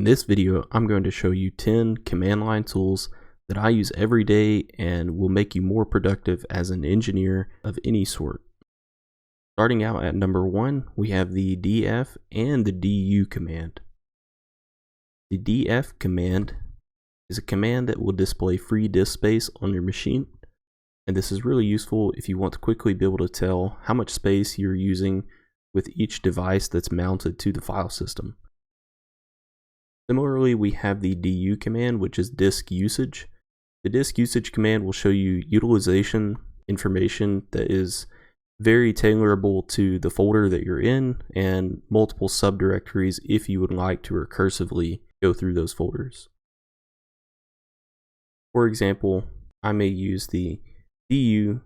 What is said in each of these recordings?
In this video, I'm going to show you 10 command line tools that I use every day and will make you more productive as an engineer of any sort. Starting out at number 1, we have the df and the du command. The df command is a command that will display free disk space on your machine, and this is really useful if you want to quickly be able to tell how much space you're using with each device that's mounted to the file system. Similarly, we have the du command, which is disk usage. The disk usage command will show you utilization information that is very tailorable to the folder that you're in and multiple subdirectories if you would like to recursively go through those folders. For example, I may use the du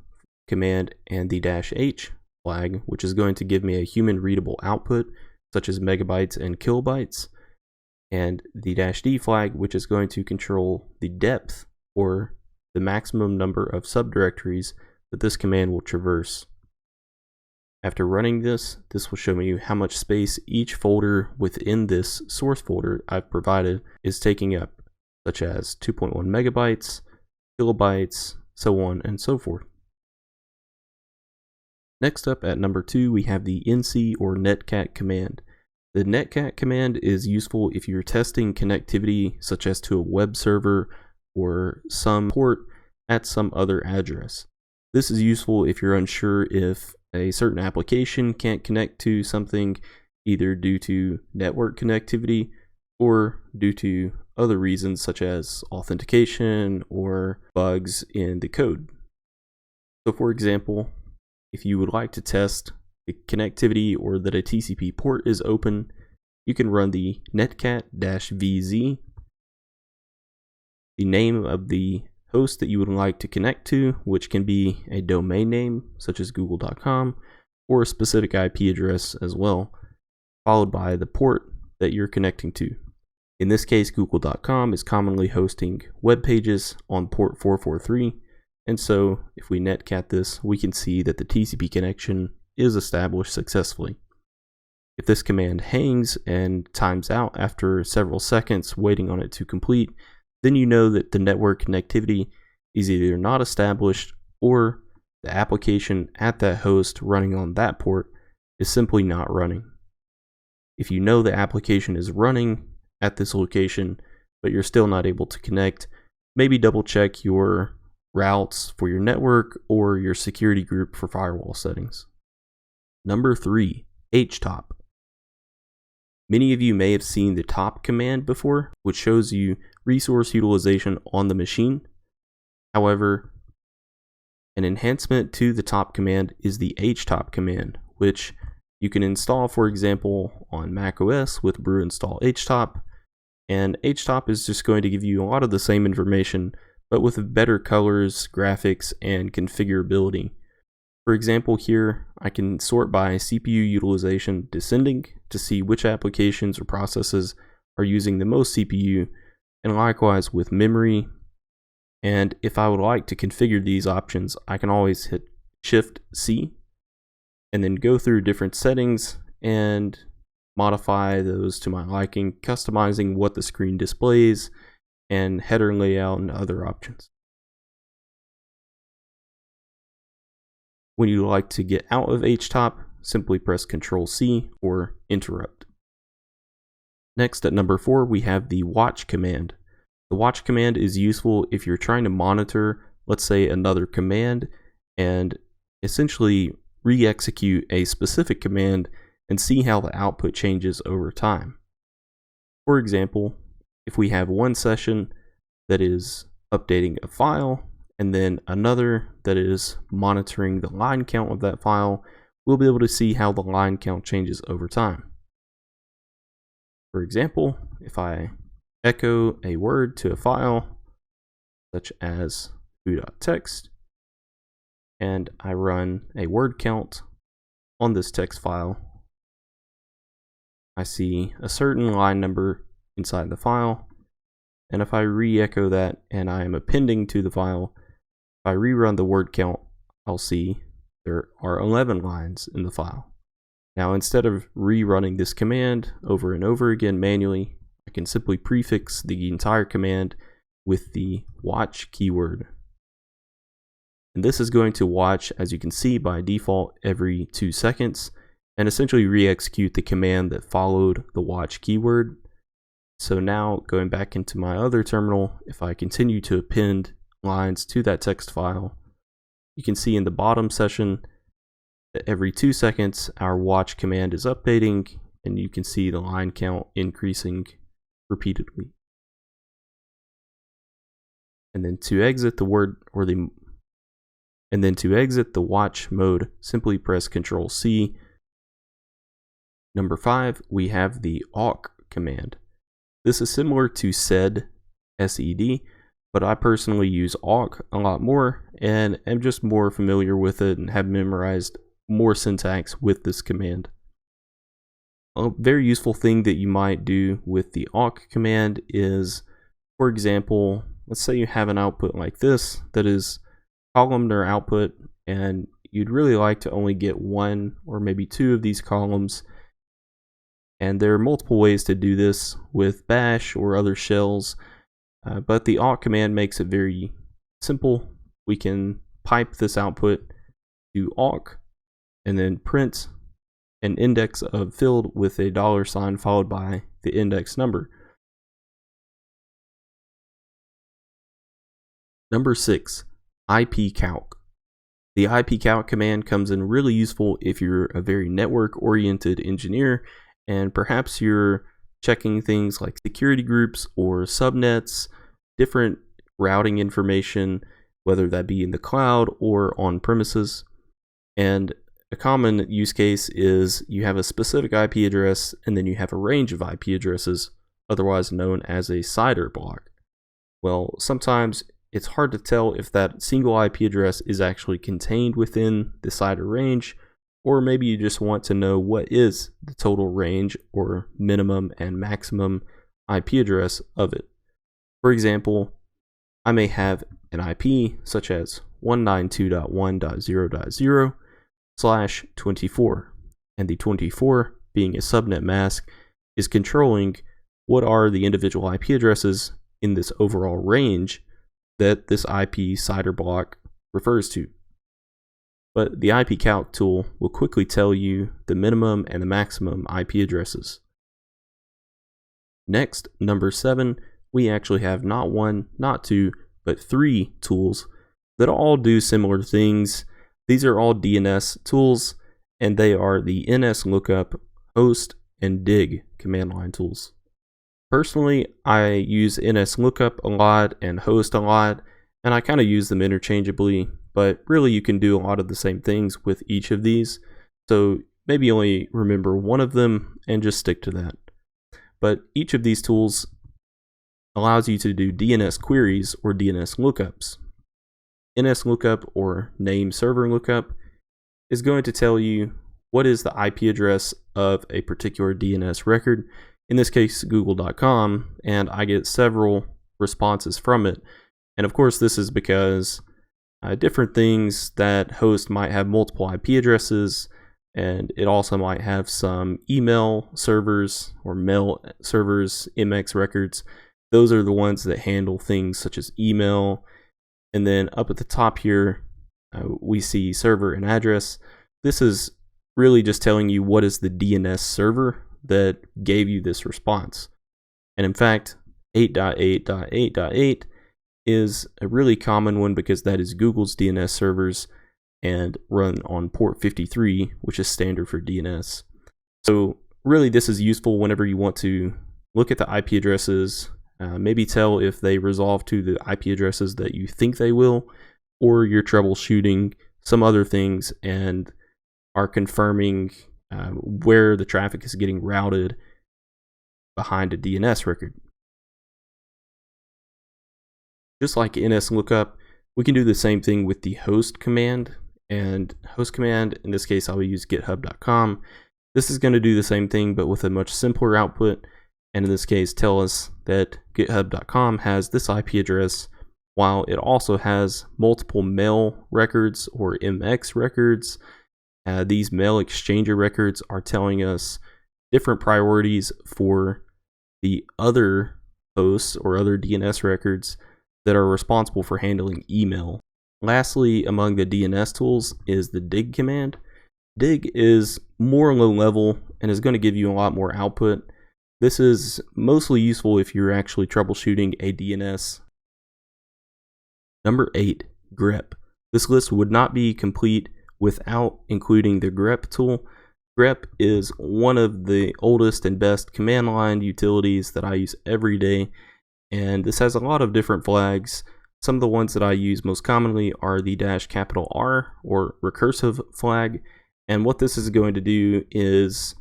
command and the -h flag, which is going to give me a human readable output such as megabytes and kilobytes, and the -d flag, which is going to control the depth or the maximum number of subdirectories that this command will traverse. After running this will show me how much space each folder within this source folder I've provided is taking up, such as 2.1 megabytes, kilobytes, so on and so forth. Next up at number 2, we have the nc or netcat command. The netcat command is useful if you're testing connectivity such as to a web server or some port at some other address. This is useful if you're unsure if a certain application can't connect to something either due to network connectivity or due to other reasons such as authentication or bugs in the code. So for example, if you would like to test the connectivity or that a TCP port is open, you can run the netcat-vz, the name of the host that you would like to connect to, which can be a domain name such as google.com or a specific IP address as well, followed by the port that you're connecting to. In this case, google.com is commonly hosting web pages on port 443, and so if we netcat this, we can see that the TCP connection is established successfully. If this command hangs and times out after several seconds waiting on it to complete, then you know that the network connectivity is either not established or the application at that host running on that port is simply not running. If you know the application is running at this location, but you're still not able to connect, maybe double check your routes for your network or your security group for firewall settings. Number 3, htop. Many of you may have seen the top command before, which shows you resource utilization on the machine. However, an enhancement to the top command is the htop command, which you can install, for example, on macOS with brew install htop. And htop is just going to give you a lot of the same information, but with better colors, graphics, and configurability. For example, here I can sort by CPU utilization descending to see which applications or processes are using the most CPU, and likewise with memory. And if I would like to configure these options, I can always hit Shift-C and then go through different settings and modify those to my liking, customizing what the screen displays and header layout and other options. When you like to get out of htop, simply press Ctrl-C or interrupt. Next at number 4, we have the watch command. The watch command is useful if you're trying to monitor, let's say, another command and essentially re-execute a specific command and see how the output changes over time. For example, if we have one session that is updating a file and then another that is monitoring the line count of that file, we'll be able to see how the line count changes over time. For example, if I echo a word to a file, such as foo.txt, and I run a word count on this text file, I see a certain line number inside the file, and if I re-echo that and I am appending to the file, if I rerun the word count, I'll see there are 11 lines in the file. Now, instead of rerunning this command over and over again manually, I can simply prefix the entire command with the watch keyword. And this is going to watch, as you can see, by default every 2 seconds, and essentially re-execute the command that followed the watch keyword. So now going back into my other terminal, if I continue to append lines to that text file, you can see in the bottom section that every 2 seconds our watch command is updating, and you can see the line count increasing repeatedly. And then to exit the watch mode, simply press Ctrl+C. Number 5, we have the awk command. This is similar to sed, S-E-D, but I personally use awk a lot more and am just more familiar with it and have memorized more syntax with this command. A very useful thing that you might do with the awk command is, for example, let's say you have an output like this that is columnar output, and you'd really like to only get 1 or maybe 2 of these columns. And there are multiple ways to do this with bash or other shells, but the awk command makes it very simple. We can pipe this output to awk and then print an index of field with a $sign followed by the index number. Number 6, ipcalc. The ipcalc command comes in really useful if you're a very network-oriented engineer, and perhaps you're checking things like security groups or subnets, different routing information, whether that be in the cloud or on premises. And a common use case is you have a specific IP address and then you have a range of IP addresses, otherwise known as a CIDR block. Well, sometimes it's hard to tell if that single IP address is actually contained within the CIDR range, or maybe you just want to know what is the total range or minimum and maximum IP address of it. For example, I may have an IP such as 192.1.0.0/24, and the 24, being a subnet mask, is controlling what are the individual IP addresses in this overall range that this IP CIDR block refers to. But the ipcalc tool will quickly tell you the minimum and the maximum IP addresses. Next, number 7, we actually have not 1, not 2, but 3 tools that all do similar things. These are all DNS tools, and they are the nslookup, host, and dig command line tools. Personally, I use nslookup a lot and host a lot, and I kind of use them interchangeably, but really you can do a lot of the same things with each of these, so maybe only remember one of them and just stick to that. But each of these tools allows you to do DNS queries or DNS lookups. nslookup, or name server lookup, is going to tell you what is the IP address of a particular DNS record, in this case google.com, and I get several responses from it. And of course this is because different things, that host might have multiple IP addresses, and it also might have some email servers or mail servers, MX records. Those are the ones that handle things such as email. And then up at the top here, we see server and address. This is really just telling you what is the DNS server that gave you this response. And in fact, 8.8.8.8 is a really common one because that is Google's DNS servers and run on port 53, which is standard for DNS. So really this is useful whenever you want to look at the IP addresses, maybe tell if they resolve to the IP addresses that you think they will, or you're troubleshooting some other things and are confirming where the traffic is getting routed behind a DNS record. Just like nslookup, we can do the same thing with the host command. And host command, in this case, I will use github.com. This is going to do the same thing, but with a much simpler output. And in this case, tell us that github.com has this IP address, while it also has multiple mail records or MX records. These mail exchanger records are telling us different priorities for the other hosts or other DNS records that are responsible for handling email. Lastly, among the DNS tools is the dig command. Dig is more low level and is going to give you a lot more output. This is mostly useful if you're actually troubleshooting a DNS. Number 8, grep. This list would not be complete without including the grep tool. Grep is one of the oldest and best command line utilities that I use every day, and this has a lot of different flags. Some of the ones that I use most commonly are the -R or recursive flag, and what this is going to do is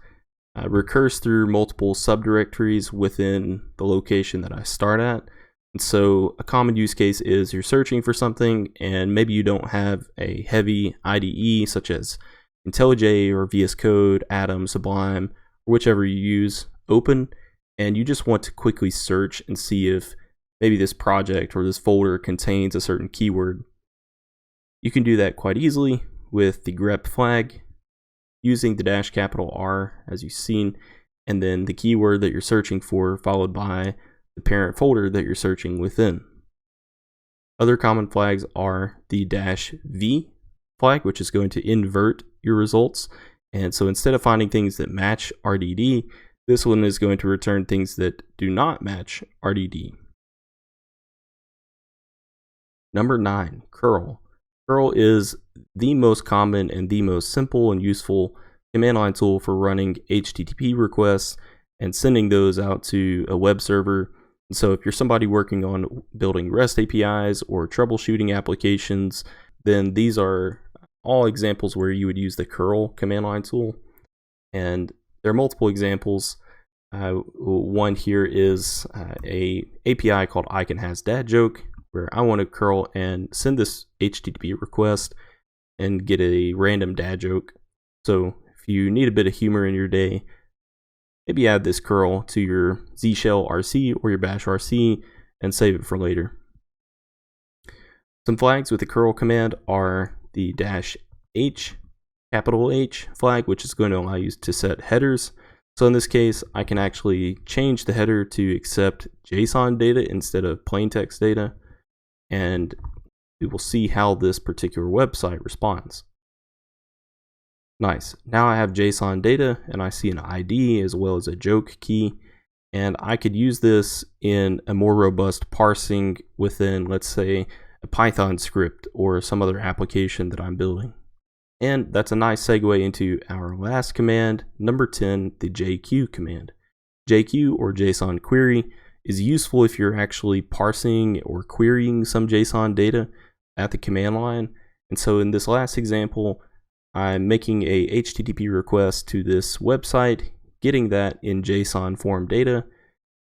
recurse through multiple subdirectories within the location that I start at. And so a common use case is you're searching for something and maybe you don't have a heavy IDE such as IntelliJ or VS Code, Atom, Sublime, or whichever you use open, and you just want to quickly search and see if maybe this project or this folder contains a certain keyword. You can do that quite easily with the grep flag using the -R as you've seen, and then the keyword that you're searching for followed by the parent folder that you're searching within. Other common flags are the -V flag, which is going to invert your results. And so instead of finding things that match RDD, this one is going to return things that do not match RDD. Number 9, curl. Curl is the most common and the most simple and useful command line tool for running HTTP requests and sending those out to a web server. And so if you're somebody working on building REST APIs or troubleshooting applications, then these are all examples where you would use the curl command line tool. And there are multiple examples. One here is a API called iCanHasDadJoke, where I want to curl and send this HTTP request and get a random dad joke. So if you need a bit of humor in your day, maybe add this curl to your Z shell RC or your bash RC and save it for later. Some flags with the curl command are the -H, capital H flag, which is going to allow you to set headers. So in this case, I can actually change the header to accept JSON data instead of plain text data, and we will see how this particular website responds. Nice. Now I have JSON data and I see an ID as well as a joke key, and I could use this in a more robust parsing within, let's say, a Python script or some other application that I'm building. And that's a nice segue into our last command, number 10, the JQ command. JQ, or JSON query, is useful if you're actually parsing or querying some JSON data at the command line. And so in this last example, I'm making a HTTP request to this website, getting that in JSON form data,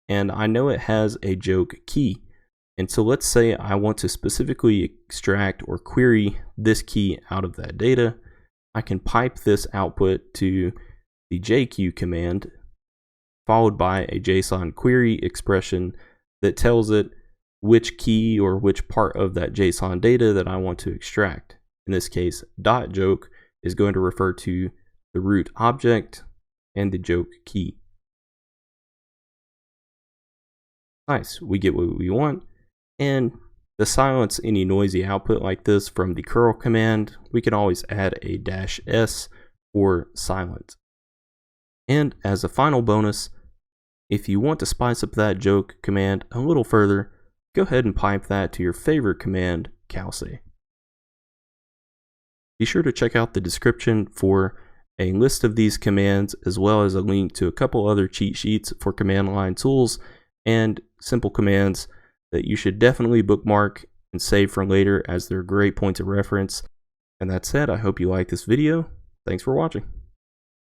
and I know it has a joke key. And so let's say I want to specifically extract or query this key out of that data. I can pipe this output to the JQ command, followed by a JSON query expression that tells it which key or which part of that JSON data that I want to extract. In this case, .joke is going to refer to the root object and the joke key. Nice, we get what we want. And to silence any noisy output like this from the curl command, we can always add a -S for silent. And as a final bonus, if you want to spice up that joke command a little further, go ahead and pipe that to your favorite command, calc. Be sure to check out the description for a list of these commands, as well as a link to a couple other cheat sheets for command line tools and simple commands that you should definitely bookmark and save for later, as they're great points of reference. And that said, I hope you like this video. Thanks for watching.